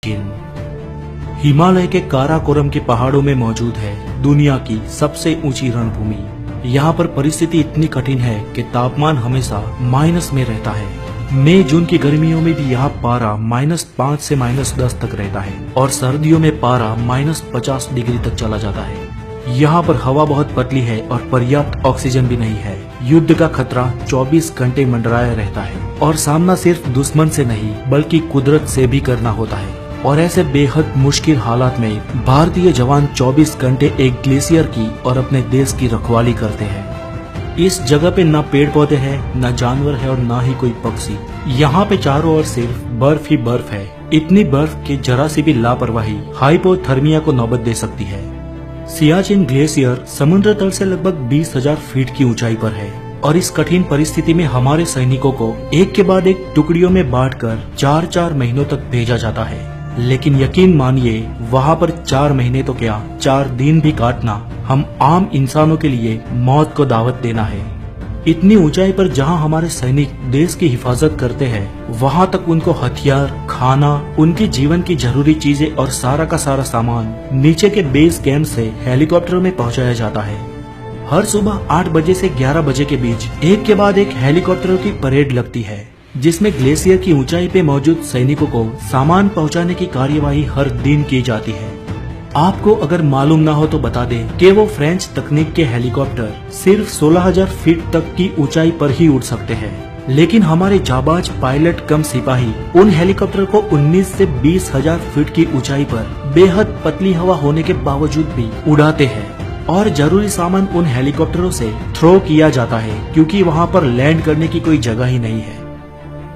सियाचिन हिमालय के काराकोरम के पहाड़ों में मौजूद है दुनिया की सबसे ऊंची रणभूमि। यहाँ पर परिस्थिति इतनी कठिन है कि तापमान हमेशा माइनस में रहता है। मई जून की गर्मियों में भी यहाँ पारा -5 से -10 तक रहता है और सर्दियों में पारा -50 डिग्री तक चला जाता है। यहाँ पर हवा बहुत पतली है और पर्याप्त ऑक्सीजन भी नहीं है। युद्ध का खतरा 24 घंटे मंडराया रहता है और सामना सिर्फ दुश्मन से नहीं बल्कि कुदरत से भी करना होता है। और ऐसे बेहद मुश्किल हालात में भारतीय जवान 24 घंटे एक ग्लेशियर की और अपने देश की रखवाली करते हैं। इस जगह पे न पेड़ पौधे हैं, न जानवर है और न ही कोई पक्षी। यहाँ पे चारों ओर सिर्फ बर्फ ही बर्फ है। इतनी बर्फ कि जरा सी भी लापरवाही हाइपोथर्मिया को नौबत दे सकती है। सियाचिन ग्लेशियर समुद्र तल से लगभग 20,000 फीट की ऊंचाई पर है और इस कठिन परिस्थिति में हमारे सैनिकों को एक के बाद एक टुकड़ियों में बांटकर 4-4 महीनों तक भेजा जाता है। लेकिन यकीन मानिए वहाँ पर 4 महीने तो क्या 4 दिन भी काटना हम आम इंसानों के लिए मौत को दावत देना है। इतनी ऊंचाई पर जहाँ हमारे सैनिक देश की हिफाजत करते हैं वहाँ तक उनको हथियार, खाना, उनके जीवन की जरूरी चीजें और सारा का सारा सामान नीचे के बेस कैंप से हेलीकॉप्टरों में पहुँचाया जाता है। हर सुबह 8 बजे से 11 बजे के बीच एक के बाद एक हेलीकॉप्टरों की परेड लगती है जिसमें ग्लेशियर की ऊंचाई पे मौजूद सैनिकों को सामान पहुंचाने की कार्यवाही हर दिन की जाती है। आपको अगर मालूम ना हो तो बता दें कि वो फ्रेंच तकनीक के हेलीकॉप्टर सिर्फ 16,000 फीट तक की ऊंचाई पर ही उड़ सकते हैं, लेकिन हमारे जाबाज पायलट कम सिपाही उन हेलीकॉप्टर को 19 से 20,000 फीट की ऊंचाई पर बेहद पतली हवा होने के बावजूद भी उड़ाते हैं और जरूरी सामान उन हेलीकॉप्टरों से थ्रो किया जाता है क्योंकि वहाँ पर लैंड करने की कोई जगह ही नहीं है।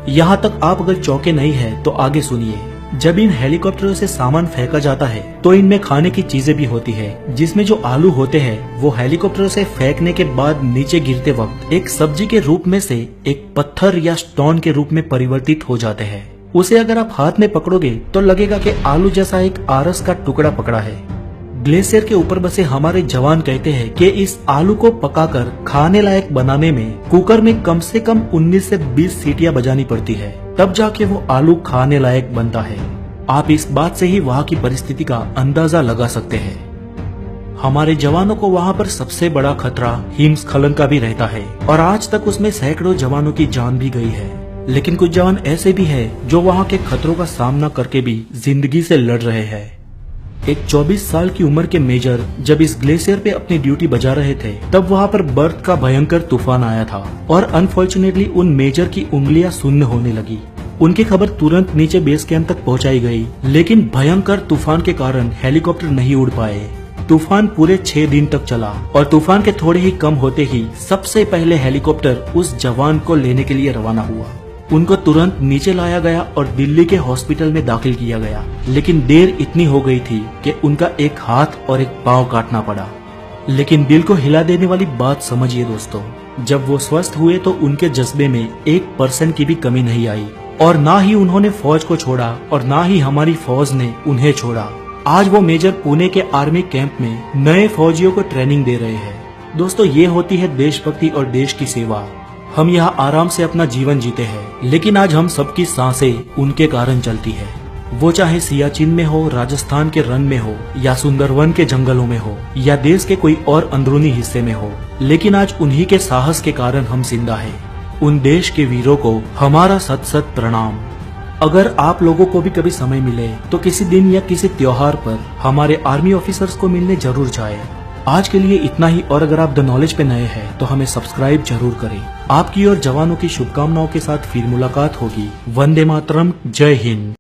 यहाँ तक आप अगर चौंके नहीं है तो आगे सुनिए। जब इन हेलीकॉप्टरों से सामान फेंका जाता है तो इनमें खाने की चीजें भी होती है, जिसमें जो आलू होते हैं वो हेलीकॉप्टरों से फेंकने के बाद नीचे गिरते वक्त एक सब्जी के रूप में से एक पत्थर या स्टोन के रूप में परिवर्तित हो जाते हैं। उसे अगर आप हाथ में पकड़ोगे तो लगेगा कि आलू जैसा एक आरस का टुकड़ा पकड़ा है। ग्लेशियर के ऊपर बसे हमारे जवान कहते हैं कि इस आलू को पकाकर खाने लायक बनाने में कुकर में कम से कम 19 से 20 सीटियां बजानी पड़ती है, तब जाके वो आलू खाने लायक बनता है। आप इस बात से ही वहाँ की परिस्थिति का अंदाजा लगा सकते हैं। हमारे जवानों को वहाँ पर सबसे बड़ा खतरा हिमस्खलन का भी रहता है और आज तक उसमें सैकड़ों जवानों की जान भी गई है। लेकिन कुछ जवान ऐसे भी है जो वहाँ के खतरों का सामना करके भी जिंदगी से लड़ रहे हैं। एक 24 साल की उम्र के मेजर जब इस ग्लेशियर पे अपनी ड्यूटी बजा रहे थे तब वहाँ पर बर्फ का भयंकर तूफान आया था और अनफॉर्चुनेटली उन मेजर की उंगलियां शून्य होने लगी। उनकी खबर तुरंत नीचे बेस कैंप तक पहुँचाई गई, लेकिन भयंकर तूफान के कारण हेलीकॉप्टर नहीं उड़ पाए। तूफान पूरे 6 दिन तक चला और तूफान के थोड़े ही कम होते ही सबसे पहले हेलीकॉप्टर उस जवान को लेने के लिए रवाना हुआ। उनको तुरंत नीचे लाया गया और दिल्ली के हॉस्पिटल में दाखिल किया गया, लेकिन देर इतनी हो गई थी कि उनका एक हाथ और एक पांव काटना पड़ा। लेकिन दिल को हिला देने वाली बात समझिए दोस्तों, जब वो स्वस्थ हुए तो उनके जज्बे में 1% की भी कमी नहीं आई और ना ही उन्होंने फौज को छोड़ा और ना ही हमारी फौज ने उन्हें छोड़ा। आज वो मेजर पुणे के आर्मी कैंप में नए फौजियों को ट्रेनिंग दे रहे हैं। दोस्तों, ये होती है देशभक्ति और देश की सेवा। हम यहाँ आराम से अपना जीवन जीते हैं, लेकिन आज हम सबकी सांसें उनके कारण चलती है। वो चाहे सियाचिन में हो, राजस्थान के रन में हो या सुंदरवन के जंगलों में हो या देश के कोई और अंदरूनी हिस्से में हो, लेकिन आज उन्हीं के साहस के कारण हम जिंदा हैं। उन देश के वीरों को हमारा सत सत प्रणाम। अगर आप लोगों को भी कभी समय मिले तो किसी दिन या किसी त्योहार पर हमारे आर्मी ऑफिसर्स को मिलने जरूर जाए। आज के लिए इतना ही, और अगर आप द नॉलेज पे नए हैं तो हमें सब्सक्राइब जरूर करें। आपकी और जवानों की शुभकामनाओं के साथ फिर मुलाकात होगी। वंदे मातरम, जय हिंद।